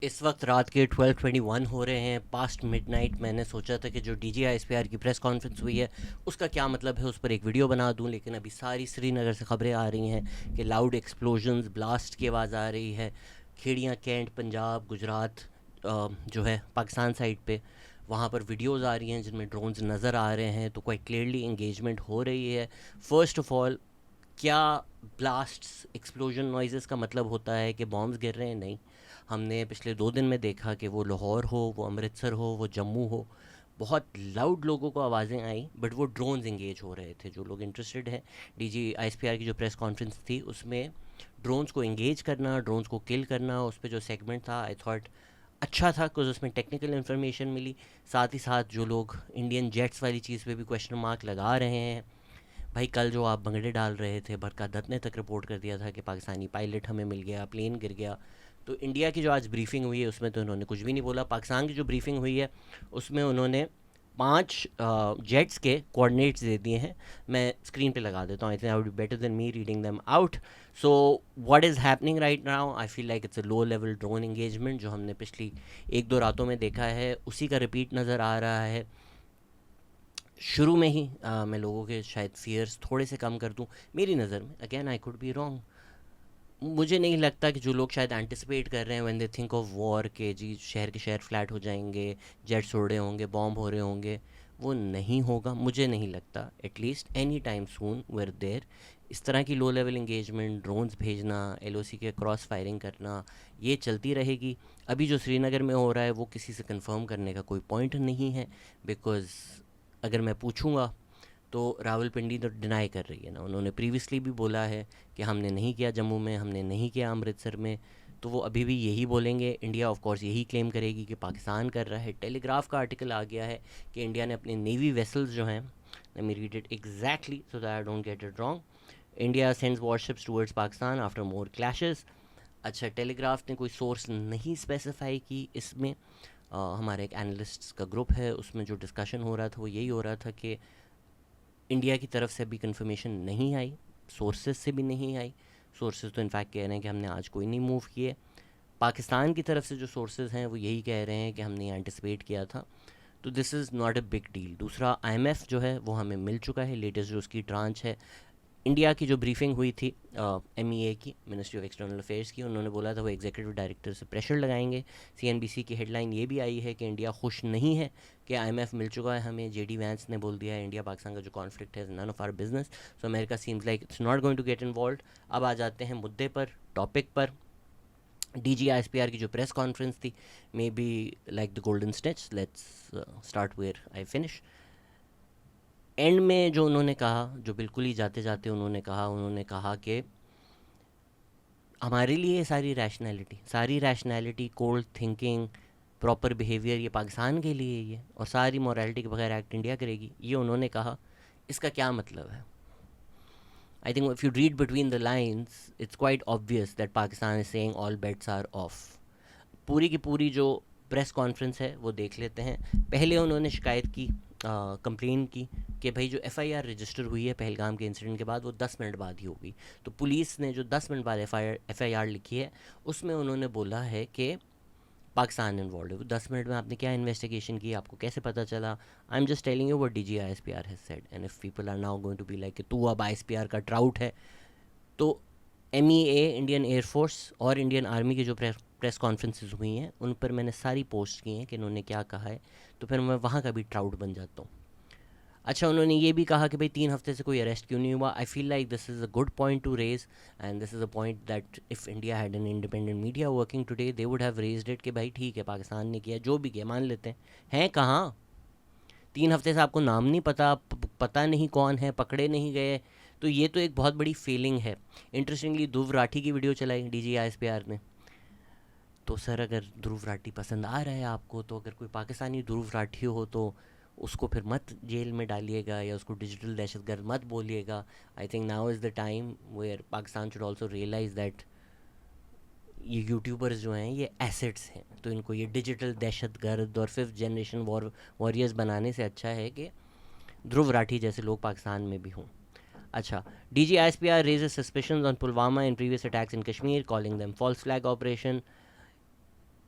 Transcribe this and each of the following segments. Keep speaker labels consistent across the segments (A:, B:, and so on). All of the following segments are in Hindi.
A: इस वक्त रात के 12:21 हो रहे हैं पास्ट मिडनाइट। मैंने सोचा था कि जो DGISPR की प्रेस कॉन्फ्रेंस हुई है उसका क्या मतलब है, उस पर एक वीडियो बना दूं, लेकिन अभी सारी श्रीनगर से खबरें आ रही हैं कि लाउड एक्सप्लोजन्स, ब्लास्ट की आवाज़ आ रही है। खेड़ियाँ, कैंट, पंजाब, गुजरात, जो है पाकिस्तान साइड पे, वहाँ पर वीडियोज़ आ रही हैं जिनमें ड्रोन्स नज़र आ रहे हैं। तो क्वाइट क्लियरली इंगेजमेंट हो रही है। फ़र्स्ट ऑफ़ ऑल, क्या ब्लास्ट्स, एक्सप्लोजन नॉइज़ेस का मतलब होता है कि बॉम्ब्स गिर रहे हैं? नहीं। हमने पिछले 2 दिन में देखा कि वो लाहौर हो, वो अमृतसर हो, वो जम्मू हो, बहुत लाउड लोगों को आवाज़ें आई, बट वो ड्रोन्स इंगेज हो रहे थे। जो लोग इंटरेस्टेड हैं, DGISPR की जो प्रेस कॉन्फ्रेंस थी उसमें ड्रोन्स को इंगेज करना, ड्रोन्स को किल करना, उस पर जो सेगमेंट था आई थॉट अच्छा था, बिकॉज उसमें टेक्निकल इन्फॉर्मेशन मिली। साथ ही साथ जो लोग इंडियन जेट्स वाली चीज़ पे भी क्वेश्चन मार्क लगा रहे हैं, भाई कल जो आप भंगड़े डाल रहे थे, बरका दत्त ने तक रिपोर्ट कर दिया था कि पाकिस्तानी पायलट हमें मिल गया, प्लेन गिर गया। तो इंडिया की जो आज ब्रीफिंग हुई है उसमें तो उन्होंने कुछ भी नहीं बोला। पाकिस्तान की जो ब्रीफिंग हुई है उसमें उन्होंने 5 जेट्स के कोऑर्डिनेट्स दे दिए हैं। मैं स्क्रीन पे लगा देता हूँ, I think I would be better than me reading them out. So what is happening right now, I feel like it's a low level drone engagement. जो हमने पिछली 1-2 रातों में देखा है उसी का रिपीट नज़र आ रहा है। शुरू में ही मैं लोगों के शायद फियर्स थोड़े से कम कर दूं। मेरी नज़र में, again I could be wrong, मुझे नहीं लगता कि जो लोग शायद एंटिसिपेट कर रहे हैं when they think of war के जी शहर के शहर फ्लैट हो जाएंगे, जेट्स उड़ रहे होंगे, बॉम्ब हो रहे होंगे, वो नहीं होगा। मुझे नहीं लगता at least any time soon where there. इस तरह की लो लेवल इंगेजमेंट, ड्रोन्स भेजना, LOC के क्रॉस फायरिंग करना, ये चलती रहेगी। अभी जो श्रीनगर में हो रहा है वो किसी से कंफर्म करने का कोई पॉइंट नहीं है, बिकॉज़ अगर मैं पूछूंगा तो रावलपिंडी तो डिनाई कर रही है ना। उन्होंने प्रीवियसली भी बोला है कि हमने नहीं किया जम्मू में, हमने नहीं किया अमृतसर में, तो वो अभी भी यही बोलेंगे। इंडिया ऑफ कोर्स यही क्लेम करेगी कि पाकिस्तान कर रहा है। टेलीग्राफ का आर्टिकल आ गया है कि इंडिया ने अपने नेवी वेसल्स जो हैं, let me read it exactly so that I don't get it wrong, India sends warships towards Pakistan after more clashes. अच्छा, टेलीग्राफ ने कोई सोर्स नहीं स्पेसिफाई की इसमें। हमारे एक एनालिस्ट्स का ग्रुप है, उसमें जो डिस्कशन हो रहा था वो यही हो रहा था कि इंडिया की तरफ से अभी कंफर्मेशन नहीं आई, सोर्सेज से भी नहीं आई। सोर्सेज तो इनफैक्ट कह रहे हैं कि हमने आज कोई नहीं मूव किए। पाकिस्तान की तरफ से जो सोर्सेज हैं वो यही कह रहे हैं कि हमने एंटिसिपेट किया था। तो this is not a big deal. दूसरा, IMF जो है वो हमें मिल चुका है, लेटेस्ट जो उसकी ट्रांच है। इंडिया की जो ब्रीफिंग हुई थी MEA की, मिनिस्ट्री ऑफ एक्सटर्नल अफेयर्स की, उन्होंने बोला था वो एग्जीक्यूटिव डायरेक्टर से प्रेशर लगाएंगे। CNBC की हेडलाइन ये भी आई है कि इंडिया खुश नहीं है कि IMF मिल चुका है हमें। JD वैंस ने बोल दिया है इंडिया पाकिस्तान का जो कॉन्फ्लिक्ट है none of our business, so America seems like it's not going to get involve. अब आ जाते हैं मुद्दे पर, टॉपिक पर। DGISPR की जो प्रेस कॉन्फ्रेंस थी, may be like the golden stitch, let's start where I finish. End में जो उन्होंने कहा, जो बिल्कुल ही जाते जाते उन्होंने कहा कि हमारे लिए सारी rationality, cold thinking, proper behaviour, ये पाकिस्तान के लिए ही है, और सारी मॉरलिटी के बगैर एक्ट इंडिया करेगी, ये उन्होंने कहा। इसका क्या मतलब है? I think if you read between the lines it's quite obvious that Pakistan is saying all bets are off. पूरी की पूरी जो प्रेस कॉन्फ्रेंस है वो देख लेते हैं। पहले उन्होंने शिकायत की, कंप्लेन की कि भाई जो FIR रजिस्टर हुई है पहलगाम के इंसिडेंट के बाद वो 10 मिनट बाद ही होगी। तो पुलिस ने जो 10 मिनट बाद FIR लिखी है उसमें उन्होंने बोला है कि पाकिस्तान इन्वॉल्व है। 10 मिनट में आपने क्या इन्वेस्टिगेशन की, आपको कैसे पता चला? I am just telling you what DGISPR has said, and if people are now going to be like तू अब ISPR का ट्राउट है, तो MEA, इंडियन एयरफोर्स और इंडियन आर्मी की जो प्रेस कॉन्फ्रेंसेस हुई हैं उन पर मैंने सारी पोस्ट की हैं कि इन्होंने क्या कहा है, तो फिर मैं वहाँ का भी ट्राउट बन जाता हूँ। अच्छा, उन्होंने ये भी कहा कि भाई 3 हफ्ते से कोई अरेस्ट क्यों नहीं हुआ। I feel like this is a good point to raise, and this is a point that if India had an independent media working today they would have raised it कि भाई ठीक है, पाकिस्तान ने किया जो भी किया, मान लेते हैं कहाँ। 3 हफ्ते से आपको नाम नहीं पता, पता नहीं कौन है, पकड़े नहीं गए, तो ये तो एक बहुत बड़ी फेलिंग है। इंटरेस्टिंगली ध्रुव राठी की वीडियो चलाई DGISPR ने। तो सर, अगर ध्रुव राठी पसंद आ रहा है आपको, तो अगर कोई पाकिस्तानी ध्रुव राठी हो तो उसको फिर मत जेल में डालिएगा या उसको डिजिटल दहशतगर्द मत बोलिएगा। I think now is the time where Pakistan should also realise that ये यूट्यूबर्स जो हैं ये एसेट्स हैं, तो इनको ये डिजिटल दहशतगर्द और 5th जनरेशन वॉरियर्स बनाने से अच्छा है कि ध्रुव राठी जैसे लोग पाकिस्तान में भी हों। अच्छा, DGISPR raises suspicions on Pulwama and previous attacks in Kashmir, calling them false flag operation.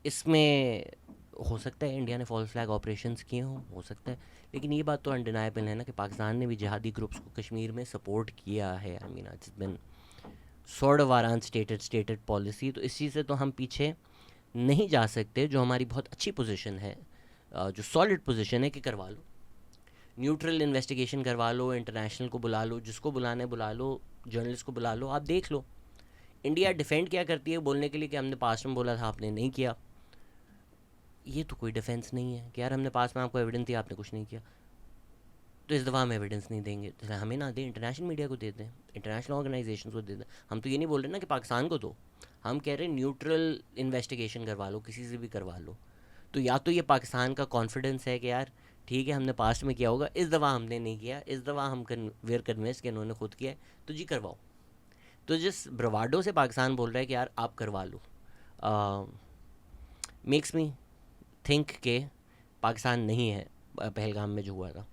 A: इसमें हो सकता है इंडिया ने फॉल्स फ्लैग ऑपरेशंस किए हों, हो सकता है, लेकिन ये बात तो अनडिनाइबल है ना कि पाकिस्तान ने भी जिहादी ग्रुप्स को कश्मीर में सपोर्ट किया है। I mean it's been sort of our stated policy. तो इस चीज़ से तो हम पीछे नहीं जा सकते। जो हमारी बहुत अच्छी पोजीशन है, जो सॉलिड पोजीशन है, कि करवा लो न्यूट्रल इन्वेस्टिगेशन, करवा लो, इंटरनेशनल को बुला लो, जिसको बुलाना है बुला लो, जर्नलिस्ट को बुला लो, आप देख लो। इंडिया डिफेंड क्या करती है बोलने के लिए कि हमने पास्ट में बोला था, आपने नहीं किया। ये तो कोई डिफेंस नहीं है कि यार हमने पास में आपको एविडेंस दिया, आपने कुछ नहीं किया। तो इस दफ़ा हम एविडेंस नहीं देंगे, जैसे हमें ना दें, इंटरनेशनल मीडिया को दे दें, इंटरनेशनल ऑर्गेनाइजेशन को दे दें। हम तो ये नहीं बोल रहे ना कि पाकिस्तान को दो, हम कह रहे हैं न्यूट्रल इन्वेस्टिगेशन करवा लो, किसी से भी करवा लो। तो या तो ये पाकिस्तान का कॉन्फिडेंस है कि यार ठीक है हमने पास्ट में किया होगा, इस दफ़ा हमने नहीं किया, इस दफ़ा हम वेयर कन्विंस कि इन्होंने खुद किया है, तो जी करवाओ। तो जिस ब्रवाडो से पाकिस्तान बोल रहा है कि यार आप करवा लो, मेक्स मी थिंक के पाकिस्तान नहीं है पहलगाम में जो हुआ था।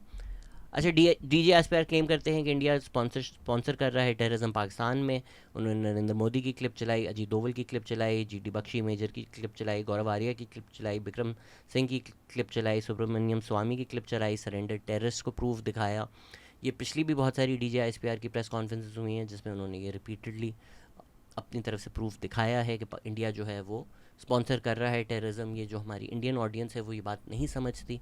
A: अच्छा, DGSPR क्लेम करते हैं कि इंडिया स्पॉन्सर कर रहा है टेररिज्म पाकिस्तान में। उन्होंने नरेंद्र मोदी की क्लिप चलाई, अजीत डोवल की क्लिप चलाई, GD बख्शी मेजर की क्लिप चलाई, गौरव आर्या की क्लिप चलाई, विक्रम सिंह की क्लिप चलाई, सुब्रमण्यम स्वामी की क्लिप चलाई, सरेंडर टेररिस्ट को प्रूफ दिखाया। ये पिछली भी बहुत सारी DGSPR की प्रेस कॉन्फ्रेंसेस हुई हैं जिसमें उन्होंने ये रिपीटेडली अपनी तरफ से प्रूफ दिखाया है कि इंडिया जो है वो स्पॉन्सर कर रहा है टेररिज्म। ये जो हमारी इंडियन ऑडियंस है वो ये बात नहीं समझती।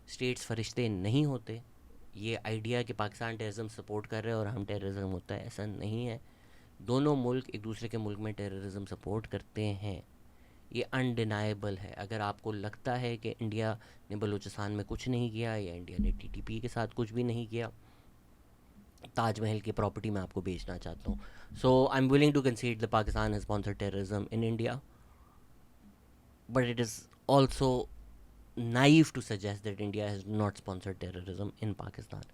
A: स्टेट्स फरिश्ते नहीं होते। ये आइडिया कि पाकिस्तान टेररिज्म सपोर्ट कर रहा है और हम टेररिज्म होता है, ऐसा नहीं है। दोनों मुल्क एक दूसरे के मुल्क में टेररिज्म सपोर्ट करते हैं, ये अनडिनाइबल है। अगर आपको लगता है कि इंडिया ने बलूचिस्तान में कुछ नहीं किया या इंडिया ने TTP के साथ कुछ भी नहीं किया, ताजमहल की प्रॉपर्टी मैं आपको बेचना चाहता हूँ। So I am willing to concede the Pakistan has sponsored terrorism in India, but it is also naive to suggest that India has not sponsored terrorism in Pakistan.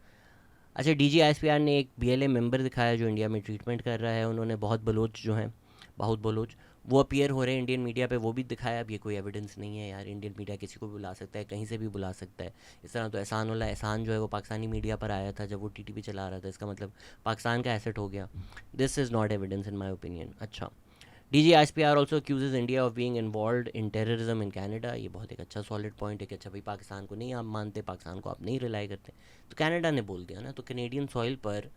A: अच्छा, DGSPR ने एक BLA मेंबर दिखाया जो इंडिया में ट्रीटमेंट कर रहा है। उन्होंने बहुत बलोच जो हैं, बहुत बलोच, वो अपीयर हो रहे हैं इंडियन मीडिया पे, वो भी दिखाया। अब ये कोई एविडेंस नहीं है यार, इंडियन मीडिया किसी को भी बुला सकता है, कहीं से भी बुला सकता है। इस तरह तो एहसान जो है वो पाकिस्तानी मीडिया पर आया था जब वो TTP चला रहा था, इसका मतलब पाकिस्तान का एसेट हो गया। This is not evidence in my opinion. अच्छा, DGSPR also एक्यूजेज India of being involve in terrorism in Canada. ये बहुत एक अच्छा सॉलिड पॉइंट है कि अच्छा भाई पाकिस्तान को नहीं आप मानते, पाकिस्तान को आप नहीं रिलाई करते, तो कनाडा ने बोल दिया ना। तो कैनेडियन सॉइल पर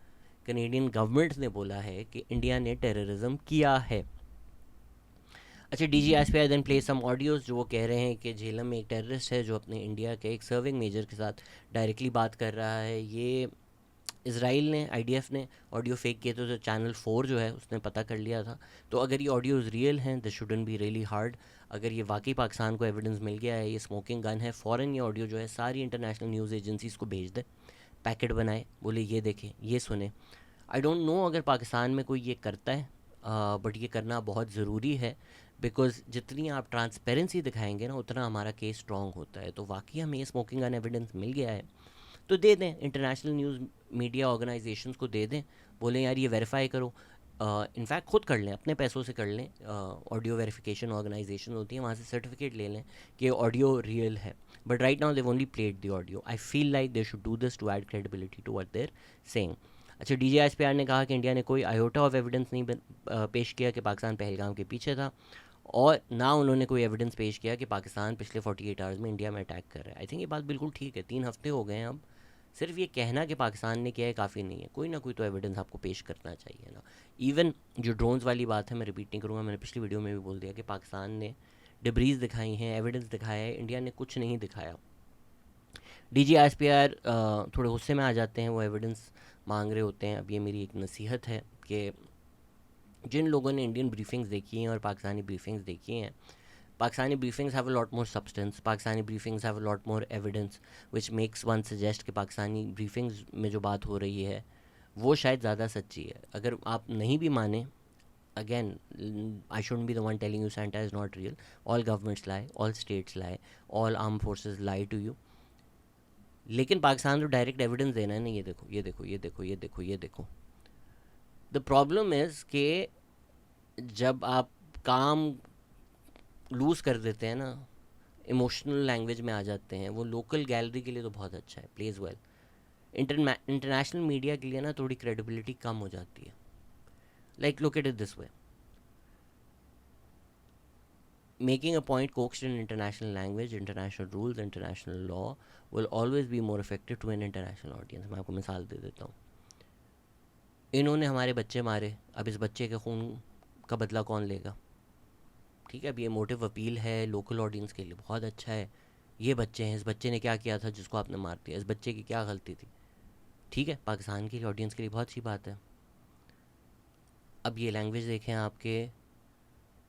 A: कैनेडियन गवर्नमेंट ने बोला है कि इंडिया ने टेररिज्म किया है। अच्छा, DGSPR then play some audios जो वो कह रहे हैं कि झेलम में एक टेररिस्ट है जो अपने इंडिया के एक सर्विंग मेजर के साथ डायरेक्टली बात कर रहा है। ये इसराइल ने, IDF ने ऑडियो फेक किए थे, तो चैनल 4 जो है उसने पता कर लिया था। तो अगर ये ऑडियोज़ रियल हैं, this shouldn't be really hard. अगर ये वाकई पाकिस्तान को एविडेंस मिल गया है, ये स्मोकिंग गन है, फ़ौरन ये ऑडियो जो है सारी इंटरनेशनल न्यूज़ एजेंसीज़ को भेज दे, पैकेट बनाए, बोले ये देखें, ये सुने। आई डोंट नो अगर पाकिस्तान में कोई ये करता है, बट ये करना बहुत ज़रूरी है, बिकॉज़ जितनी आप ट्रांसपेरेंसी दिखाएंगे ना उतना हमारा केस स्ट्रॉन्ग होता है। तो वाकई हमें ये स्मोकिंग गन एविडेंस मिल गया है तो दे दें, इंटरनेशनल न्यूज़ मीडिया ऑर्गेनाइजेशंस को दे दें, बोलें यार ये वेरीफाई करो। इनफैक्ट खुद कर लें, अपने पैसों से कर लें। ऑडियो वेरिफिकेशन ऑर्गेनाइजेशन होती है, वहाँ से सर्टिफिकेट ले लें कि ऑडियो रियल है। But right now they only played the audio. I feel like they should do this to add credibility to what they're saying. अच्छा, DGSPR ने कहा कि इंडिया ने कोई आयोटा ऑफ एविडेंस नहीं पेश किया कि पाकिस्तान पहलगाम के पीछे था, और ना उन्होंने कोई एविडेंस पेश किया कि पाकिस्तान पिछले 48 आवर्स में इंडिया में अटैक कर रहा है। आई थिंक ये बात बिल्कुल ठीक है। 3 हफ्ते हो गए हैं अब, सिर्फ ये कहना कि पाकिस्तान ने किया है काफ़ी नहीं है, कोई ना कोई तो एविडेंस आपको पेश करना चाहिए ना। इवन जो ड्रोन्स वाली बात है, मैं रिपीट नहीं करूँगा, मैंने पिछली वीडियो में भी बोल दिया कि पाकिस्तान ने डिब्रीज दिखाई हैं, एविडेंस दिखाया है, इंडिया ने कुछ नहीं दिखाया। DGSPR थोड़े गुस्से में आ जाते हैं, वो एविडेंस मांग रहे होते हैं। अब ये मेरी एक नसीहत है कि जिन लोगों ने इंडियन ब्रीफिंग्स देखी हैं और पाकिस्तानी ब्रीफिंग्स देखी हैं, Pakistani briefings have a lot more substance. Pakistani briefings have a lot more evidence, which makes one suggest कि पाकिस्तानी briefings में जो बात हो रही है वो शायद ज़्यादा सच्ची है। अगर आप नहीं भी माने, again, I shouldn't be the one telling you Santa is not real. All governments lie, all states lie, all armed forces lie to you. लेकिन पाकिस्तान तो डायरेक्ट एविडेंस देना है ना, ये देखो, ये देखो, ये देखो, ये देखो, ये देखो। द प्रॉब्लम इज़ कि जब आप काम लूज़ कर देते हैं ना, इमोशनल लैंग्वेज में आ जाते हैं, वो लोकल गैलरी के लिए तो बहुत अच्छा है, प्लेज वेल। इंटरनेशनल मीडिया के लिए ना थोड़ी क्रेडिबिलिटी कम हो जाती है। Like look at it this way, making a point coaxed in international language, international rules, international law will always be more effective to an international audience. मैं आपको मिसाल दे देता हूँ. इन्होंने हमारे बच्चे मारे, अब इस बच्चे के खून का बदला कौन लेगा? ठीक है, अब ये मोटिव अपील है लोकल ऑडियंस के लिए, बहुत अच्छा है. ये बच्चे हैं, इस बच्चे ने क्या किया था जिसको आपने मार दिया, इस बच्चे की क्या गलती थी? ठीक है, पाकिस्तान के ऑडियंस के लिए बहुत अच्छी बात है. अब ये लैंग्वेज देखें आपके,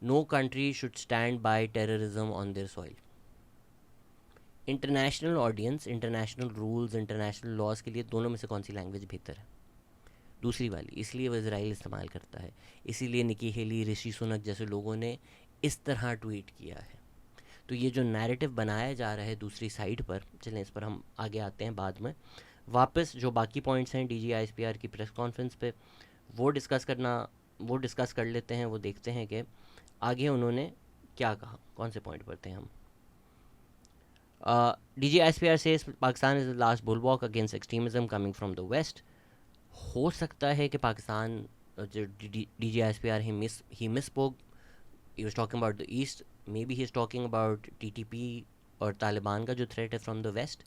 A: no country should stand by terrorism on their soil. International audience, international rules, international laws के लिए दोनों में से कौन सी लैंग्वेज बेहतर है? दूसरी वाली. इसलिए वो इज़राइल इस्तेमाल करता है, इसीलिए निकी हेली, ऋषि सुनक जैसे लोगों ने इस तरह ट्वीट किया है. तो ये जो नैरेटिव बनाया जा रहा है दूसरी साइड पर, चलें इस पर हम आगे आते हैं बाद में. वापस जो बाकी पॉइंट्स हैं DGISPR की प्रेस कॉन्फ्रेंस पे, वो डिस्कस कर लेते हैं. वो देखते हैं कि आगे उन्होंने क्या कहा. कौन से पॉइंट पर थे हम? DGISPR says Pakistan is the last bulwark against extremism coming from the west. हो सकता है कि पाकिस्तान जो DGISPR ही misspoke. He was talking about the east, may be he is talking about TTP और तालिबान का जो थ्रेट है फ्रॉम द वेस्ट.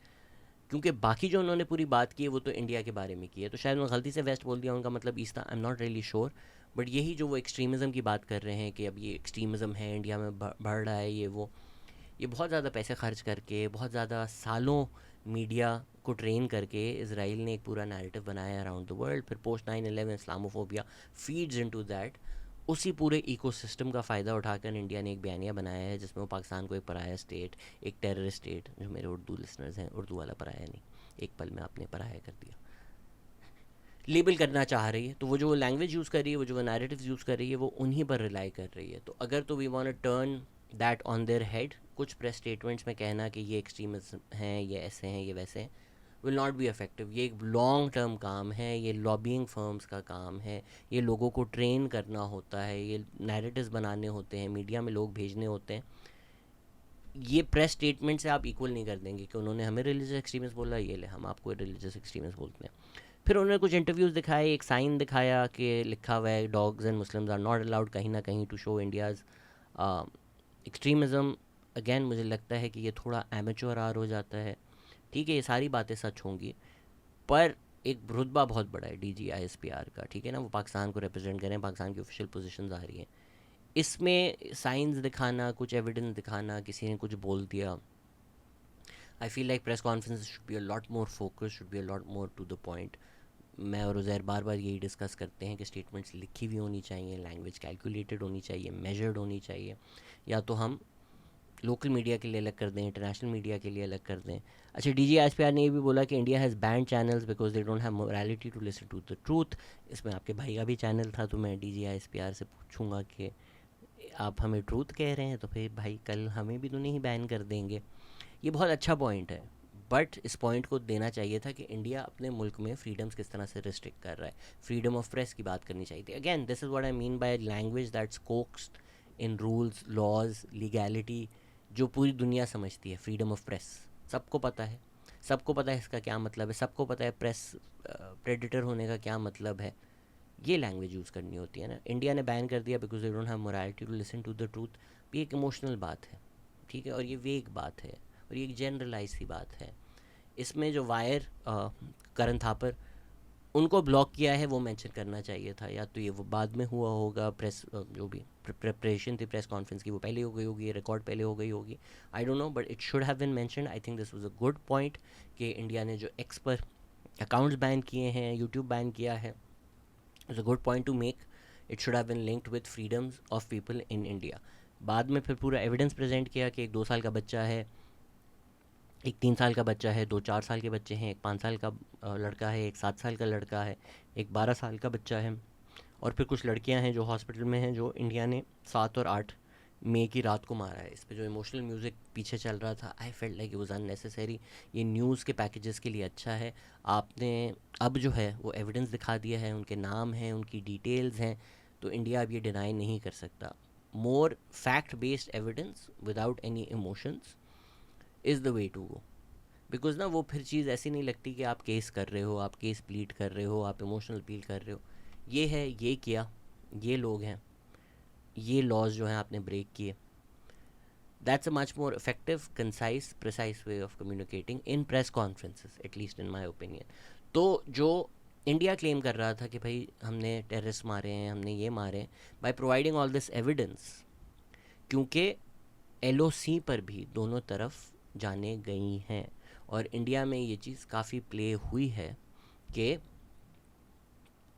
A: क्योंकि बाकी जो उन्होंने पूरी बात की है वो तो इंडिया के बारे में की है, तो शायद उन्होंने गलती से वेस्ट बोल दिया, उनका मतलब ईस्ट था. आई am not really sure. But यही जो वो एक्सट्रीमिज़म की बात कर रहे हैं कि अब ये एक्सट्रीमिज़म है इंडिया में बढ़ रहा है, ये बहुत ज़्यादा पैसे खर्च करके, बहुत ज़्यादा सालों मीडिया को ट्रेन करके इज़राइल ने एक पूरा नैरेटिव बनाया अराउंड द वर्ल्ड. फिर post 9/11 Islamophobia feeds into that. उसी पूरे इकोसिस्टम का फ़ायदा उठाकर इंडिया ने एक बयानिया बनाया है जिसमें वो पाकिस्तान को एक पराया स्टेट, एक टेररिस्ट स्टेट, जो मेरे उर्दू लिसनर्स हैं, उर्दू वाला पराया नहीं, एक पल में आपने पराया कर दिया, लेबल करना चाह रही है. तो वो जो लैंग्वेज यूज़ कर रही है, वो जो नैरेटिव्स यूज़ कर रही है, वो उन्हीं पर रिलाई कर रही है. तो अगर तो we want to turn that on their head, कुछ प्रेस स्टेटमेंट्स में कहना कि ये एक्सट्रीमिज्म हैं, ये ऐसे हैं, ये वैसे हैं, विल नॉट बी इफेक्टिव. ये एक लॉन्ग टर्म काम है, ये लॉबिंग फर्म्स का काम है, ये लोगों को ट्रेन करना होता है, ये नैरेटिव्स बनाने होते हैं, मीडिया में लोग भेजने होते हैं. ये प्रेस स्टेटमेंट से आप इक्वल नहीं कर देंगे कि उन्होंने हमें रिलीजियस एक्सट्रीमिस्ट बोला, ये ले हम आपको रिलीजियस एक्सट्रीमिस्ट बोलते हैं. फिर उन्होंने कुछ इंटरव्यूज़ दिखाए, एक साइन दिखाया कि लिखा हुआ है dogs and Muslims are not allowed कहीं ना कहीं to show India's extremism. Again मुझे लगता है कि ये थोड़ा एमेच्योर आर हो जाता है. ठीक है, ये सारी बातें सच होंगी, पर एक रुतबा बहुत बड़ा है DGISPR का. ठीक है ना, वो पाकिस्तान को रिप्रेजेंट करें, पाकिस्तान की ऑफिशियल पोजीशंस आ रही हैं. इसमें साइंस दिखाना, कुछ एविडेंस दिखाना, किसी ने कुछ बोल दिया, I feel like press conference should be a lot more focus, should be a lot more to the point. मैं और उज़ैर बार बार यही डिस्कस करते हैं कि स्टेटमेंट्स लिखी हुई होनी चाहिए, लैंग्वेज कैलकुलेटेड होनी चाहिए, मेजर्ड होनी चाहिए. या तो हम लोकल मीडिया के लिए अलग कर दें, इंटरनेशनल मीडिया के लिए अलग कर दें. अच्छा, DGISPR ने ये भी बोला कि India has banned channels because they don't have morality to listen to the truth. इसमें आपके भाई का भी चैनल था, तो मैं DGISPR से पूछूंगा कि आप हमें ट्रूथ कह रहे हैं तो फिर भाई कल हमें भी तो नहीं बैन कर देंगे. ये बहुत अच्छा पॉइंट है, बट इस पॉइंट को देना चाहिए था कि इंडिया अपने मुल्क में फ्रीडम्स किस तरह से रिस्ट्रिक्ट कर रहा है. फ्रीडम ऑफ प्रेस की बात करनी चाहिए थी. Again this is what I mean by language that's coaxed in rules, laws, legality, जो पूरी दुनिया समझती है. फ्रीडम ऑफ प्रेस सबको पता है, सबको पता है इसका क्या मतलब है, सबको पता है प्रेस प्रेडिटर होने का क्या मतलब है. ये लैंग्वेज यूज़ करनी होती है ना. इंडिया ने बैन कर दिया because they don't have morality to listen to the truth. ये एक इमोशनल बात है, ठीक है, और ये वेग बात है, और ये एक जनरलाइज सी बात है. इसमें जो वायर करण थापर उनको ब्लॉक किया है वो मेंशन करना चाहिए था, या तो ये वो बाद में हुआ होगा. प्रेस जो भी प्रिपरेशन थी प्रेस कॉन्फ्रेंस की वो पहले हो गई होगी, रिकॉर्ड पहले हो गई होगी, I don't know, but it should have been mentioned. I think this was a good point कि इंडिया ने जो एक्स पर अकाउंट्स बैन किए हैं, यूट्यूब बैन किया है, is a good point to make. It should have been linked with freedoms of people in India. बाद में फिर पूरा एविडेंस प्रेजेंट किया कि एक 2 साल का बच्चा है, एक 3 साल का बच्चा है, 2-4 साल के बच्चे हैं, एक 5 साल का लड़का है, एक 7 साल का लड़का है, एक 12 साल का बच्चा है, और फिर कुछ लड़कियां हैं जो हॉस्पिटल में हैं, जो इंडिया ने 7 और 8 मई की रात को मारा है. इस पे जो इमोशनल म्यूज़िक पीछे चल रहा था, I felt like it was unnecessary. ये न्यूज़ के पैकेजेस के लिए अच्छा है. आपने अब जो है वो एविडेंस दिखा दिया है, उनके नाम हैं, उनकी डिटेल्स हैं, तो इंडिया अब ये डिनाई नहीं कर सकता. More fact based evidence without any emotions is the way to go. Because ना वो फिर चीज़ ऐसी नहीं लगती कि आप केस कर रहे हो, आप केस प्लीड कर रहे हो, आप इमोशनल अपील कर रहे हो. ये है, ये किया, ये लोग हैं, ये लॉज जो हैं आपने ब्रेक किए. That's a much more effective, concise, precise way of communicating in press conferences, at least in my opinion. तो जो इंडिया क्लेम कर रहा था कि भाई हमने टेररिस्ट मारे हैं, हमने ये मारे हैं, by providing all this evidence, क्योंकि एलओसी पर भी दोनों तरफ जाने गई हैं और इंडिया में ये चीज़ काफ़ी प्ले हुई है कि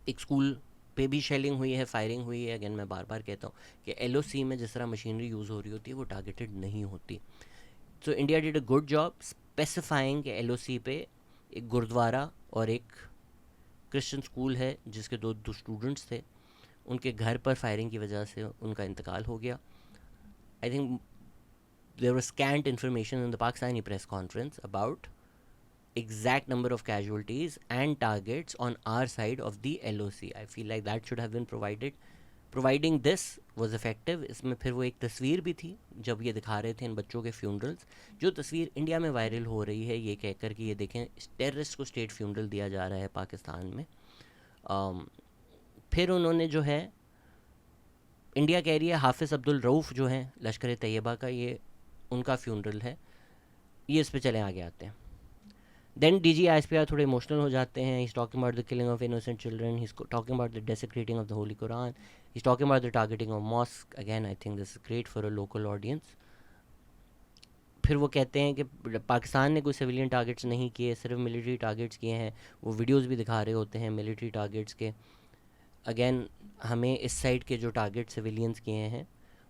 A: एक स्कूल पे भी शेलिंग हुई है, फायरिंग हुई है. अगेन मैं बार बार कहता हूँ कि एलओसी में जिस तरह मशीनरी यूज़ हो रही होती है वो टारगेटेड नहीं होती. So India did a good job specifying कि एलओसी पे एक गुरुद्वारा और एक क्रिश्चियन स्कूल है जिसके दो स्टूडेंट्स थे, उनके घर पर फायरिंग की वजह से उनका इंतकाल हो गया. I think there was scant information in the Pakistani press conference about exact number of casualties and targets on our side of the LOC. I feel like that should have been provided. Providing this was effective. इसमें फिर वो एक तस्वीर भी थी जब ये दिखा रहे थे इन बच्चों के फ्यूनरल्स, जो तस्वीर इंडिया में वायरल हो रही है ये कहकर कि ये देखें टेररिस्ट को स्टेट फ्यूनरल दिया जा रहा है पाकिस्तान में. फिर उन्होंने जो है इंडिया कह रही है हाफिज़ अब्दुल रऊफ़ जो हैं लश्कर तैयबा का, ये उनका फ्यूनरल है. ये इस पर चले आगे आते हैं. Then DG ISPR थोड़े इमोशनल हो जाते हैं. He's talking about the killing of innocent children. He's talking about the desecrating of the Holy Quran. He's talking about the targeting of mosque. Again, I think this is great for a local audience. फिर वो कहते हैं कि पाकिस्तान ने कोई सिविलियन टारगेट्स नहीं किए, सिर्फ मिलिट्री टारगेट्स किए हैं. वो वीडियोस भी दिखा रहे होते हैं मिलिट्री टारगेट्स के. अगेन हमें इस साइड के जो टारगेट सिविलियंस किए हैं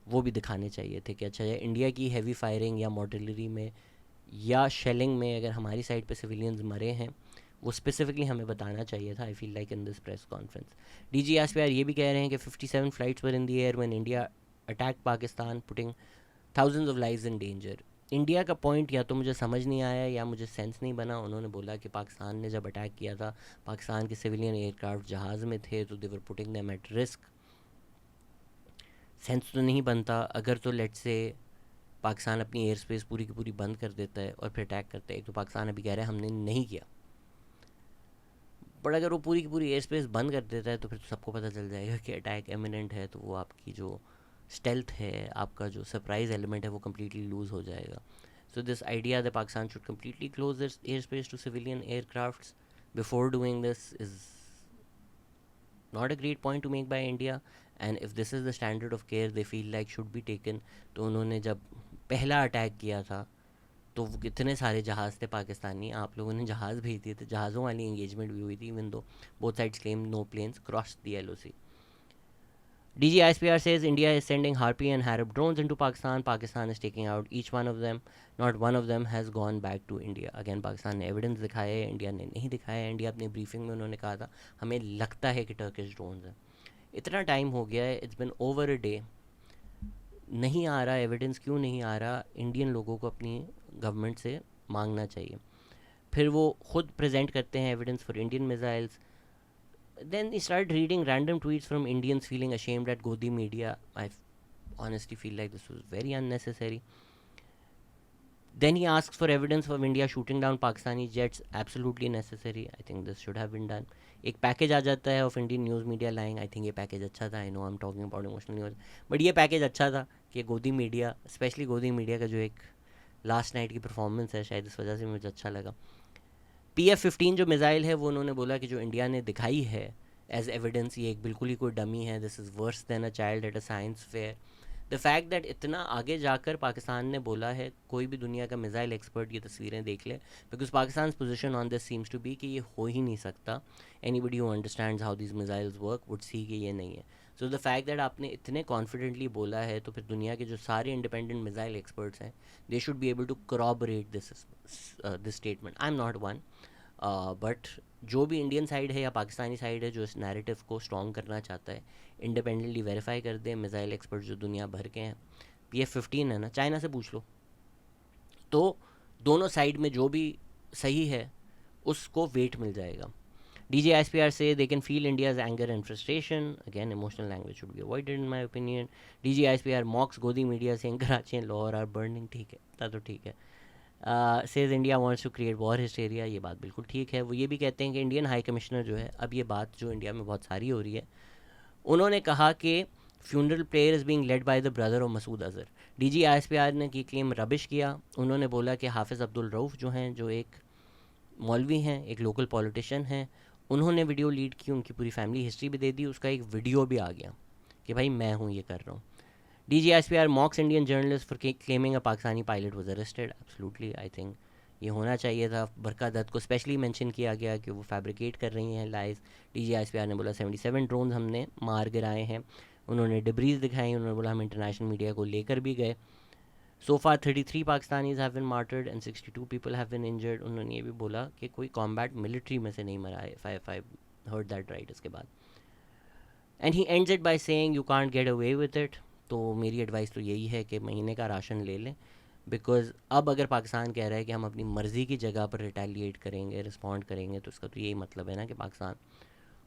A: वो भी दिखाने चाहिए थे कि अच्छा इंडिया की हैवी फायरिंग या मॉर्टिलरी में या शेलिंग में अगर हमारी साइड पे सिविलियंस मरे हैं वो स्पेसिफिकली हमें बताना चाहिए था. आई feel like in this press conference DG ISPR ये भी कह रहे हैं कि 57 flights were in the air when India attack Pakistan putting thousands of lives in danger. India का पॉइंट या तो मुझे समझ नहीं आया या मुझे सेंस नहीं बना. उन्होंने बोला कि पाकिस्तान ने जब अटैक किया था पाकिस्तान के सिविलियन एयरक्राफ्ट जहाज़ में थे तो they were putting them at risk. Sense तो नहीं बनता अगर तो लेट्स से पाकिस्तान अपनी एयर स्पेस पूरी की पूरी बंद कर देता है और फिर अटैक करता है. एक तो पाकिस्तान अभी कह रहा है हमने नहीं किया, बट अगर वो पूरी की पूरी एयर स्पेस बंद कर देता है तो फिर तो सबको पता चल जाएगा कि अटैक इमिनेंट है. तो वो आपकी जो स्टेल्थ है, आपका जो सरप्राइज एलिमेंट है वो कम्प्लीटली लूज़ हो जाएगा. So this idea that Pakistan should completely close this air space to civilian aircrafts before doing this is not a great point to make by India, and if this is the standard of care they feel like should be taken. तो उन्होंने जब पहला अटैक किया था तो कितने सारे जहाज़ थे पाकिस्तानी, आप लोगों ने जहाज़ भेज दिए थे, जहाज़ों वाली एंगेजमेंट भी हुई थी even though both sides claim no planes cross the LOC. DG ISPR says India is sending Harpy and Harab drones into Pakistan. Pakistan is taking out each one of them. Not one of them has gone back to India. Again Pakistan ने एविडेंस दिखाया है, इंडिया ने नहीं दिखाया है. इंडिया अपनी ब्रीफिंग में उन्होंने कहा था हमें लगता है कि टर्किश ड्रोन्स हैं. इतना टाइम हो गया है, it's been over a day, नहीं आ रहा एविडेंस. क्यों नहीं आ रहा? इंडियन लोगों को अपनी गवर्नमेंट से मांगना चाहिए. फिर वो खुद प्रेजेंट करते हैं evidence for Indian missiles. Then he started reading random tweets from Indians feeling ashamed at Godi media. I honestly feel like this was very unnecessary. Then he asks for evidence of India shooting down Pakistani jets. Absolutely necessary. I think this should have been done. एक पैकेज आ जाता है of Indian news media lying. I think ये पैकेज अच्छा था. I know I am talking about emotional news, but ये पैकेज अच्छा था कि गोदी मीडिया, स्पेशली गोदी मीडिया का जो एक लास्ट नाइट की परफॉर्मेंस है शायद इस वजह से मुझे अच्छा लगा. PF-15 जो मिसाइल है वो उन्होंने बोला कि जो इंडिया ने दिखाई है एज एविडेंस ये एक बिल्कुल ही कोई डमी है. This is verse then a child at a science fair. The fact that इतना आगे जाकर पाकिस्तान ने बोला है, कोई भी दुनिया का मिसाइल एक्सपर्ट ये तस्वीरें देख ले, because Pakistan position on this seems to be कि ये हो ही नहीं सकता. Anybody who understands how these missiles work would see कि ये नहीं है. सो द फैक्ट दैट आपने इतने कॉन्फिडेंटली बोला है तो फिर दुनिया के जो सारे इंडिपेंडेंट मिसाइल एक्सपर्ट्स हैं they should be able to corroborate this statement. I am not one, but जो भी इंडियन साइड है या पाकिस्तानी साइड है जो इस नैरेटिव को स्ट्रॉन्ग करना चाहता है इंडिपेंडेंटली वेरीफाई कर दे. मिसाइल एक्सपर्ट जो दुनिया भर के हैं, PF-15 है ना, चाइना से पूछ लो. तो दोनों साइड में जो भी सही है उसको वेट मिल जाएगा. DG ISPR say they can feel India's anger and frustration. Again, emotional language should be avoided in my opinion. DG ISPR mocks Godi media saying Karachi and Lahore are burning. ठीक है, इतना तो ठीक है. Says India wants to create war hysteria. ये बात बिल्कुल ठीक है. वो ये भी कहते हैं कि इंडियन हाई कमिश्नर जो है, अब ये बात जो इंडिया में बहुत सारी हो रही है, उन्होंने कहा कि funeral prayer is being led by the brother of Masood Azhar. DGISPR ने की क्लेम रबिश किया। उन्होंने बोला कि हाफिज़ अब्दुल रऊफ़ जो हैं, जो एक मौलवी हैं, एक लोकल पॉलिटिशियन हैं, उन्होंने वीडियो लीड की, उनकी पूरी फैमिली हिस्ट्री भी दे दी, उसका एक वीडियो भी आ गया कि भाई मैं हूँ, ये कर रहा हूँ। DGISPR mocks Indian journalist for claiming a Pakistani pilot was arrested. Absolutely, I think ये होना चाहिए था। बरका दत्त को स्पेशली मेंशन किया गया कि वो फैब्रिकेट कर रही हैं लाइज। DGISPR ने बोला 77 ड्रोन हमने मार गिराए हैं। उन्होंने डिब्रीज दिखाई, उन्होंने बोला हम इंटरनेशनल मीडिया को लेकर भी गए। So far 33 Pakistanis have been martyred and 62 people have been injured. उन्होंने ये भी बोला कि कोई कॉम्बैट मिलिट्री में से नहीं मरा है, if I heard that right। इसके बाद and he ends it by saying you can't get away with it. तो मेरी एडवाइस तो यही है कि महीने का राशन ले लें, बिकॉज़ अब अगर पाकिस्तान कह रहा है कि हम अपनी मर्ज़ी की जगह पर रिटेलिएट करेंगे, रिस्पॉन्ड करेंगे, तो इसका तो यही मतलब है ना कि पाकिस्तान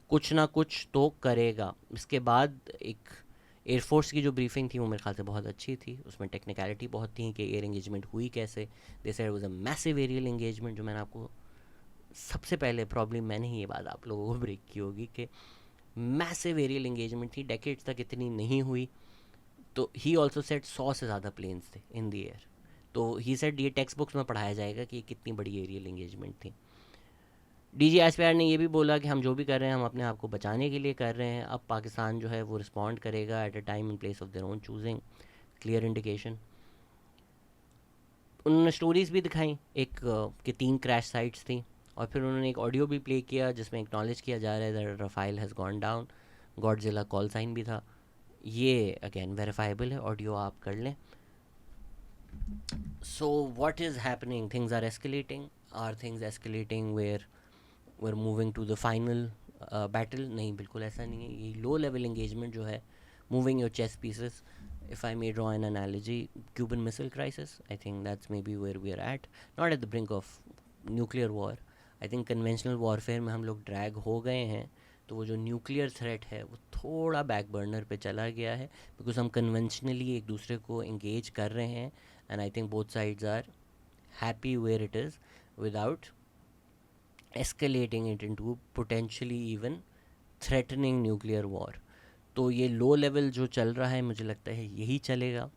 A: कुछ ना कुछ तो करेगा। इसके बाद एक एयरफोर्स की जो ब्रीफिंग थी वो मेरे ख्याल से बहुत अच्छी थी, उसमें टेक्निकलिटी बहुत थी कि एयर इंगेजमेंट हुई कैसे। They said it was a massive aerial engagement, जो मैंने आपको सबसे पहले प्रॉब्लम मैंने ही ये बात आप लोगों को ब्रेक की होगी कि मैसिव एरियल इंगेजमेंट थी, डेकेड्स तक इतनी नहीं हुई। तो ही ऑल्सो सेट 100 से ज़्यादा प्लेन्स थे इन द एयर। तो ही सेट ये टेक्स्ट बुक्स में पढ़ाया जाएगा कि कितनी बड़ी एरियल इंगेजमेंट थी। DGISPR ने ये भी बोला कि हम जो भी कर रहे हैं हम अपने आप को बचाने के लिए कर रहे हैं। अब पाकिस्तान जो है वो रिस्पॉन्ड करेगा at a time and place of their own choosing, clear indication. उन्होंने स्टोरीज़ भी दिखाई एक कि 3 क्रैश साइट्स थी, और फिर उन्होंने एक ऑडियो भी प्ले किया जिसमें एक्नॉलेज किया जा रहा है that Rafale has gone down. Godzilla call sign भी था। ये अगेन वेरीफाइबल है, ऑडियो आप कर लें। So what is happening? Things are escalating. Are things escalating where we're moving to the final battle? नहीं, बिल्कुल ऐसा नहीं है। ये लो लेवल engagement जो है, moving your chess pieces, if I may draw an analogy, Cuban Missile Crisis, I think that's maybe where we are at. Not at the brink of nuclear war. I think conventional warfare में हम लोग drag हो गए हैं, तो वो जो न्यूक्लियर थ्रेट है वो थोड़ा बैक बर्नर पे चला गया है, बिकॉज हम कन्वेंशनली एक दूसरे को इंगेज कर रहे हैं, and I think both sides are happy where it is without escalating it into potentially even threatening nuclear war. तो ये लो लेवल जो चल रहा है मुझे लगता है यही चलेगा,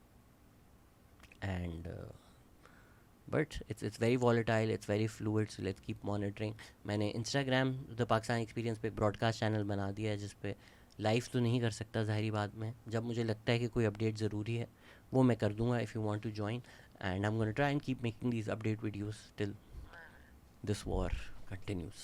A: and but it's very volatile, it's very fluid, so let's keep monitoring. मैंने इंस्टाग्राम द पाकिस्तान एक्सपीरियंस पे ब्रॉडकास्ट चैनल बना दिया है, जिस पे लाइव तो नहीं कर सकता ज़ाहिरी बात में, जब मुझे लगता है कि कोई अपडेट ज़रूरी है वो मैं कर दूंगा if you want to join, and I am gonna try and keep making these update videos till this war continues.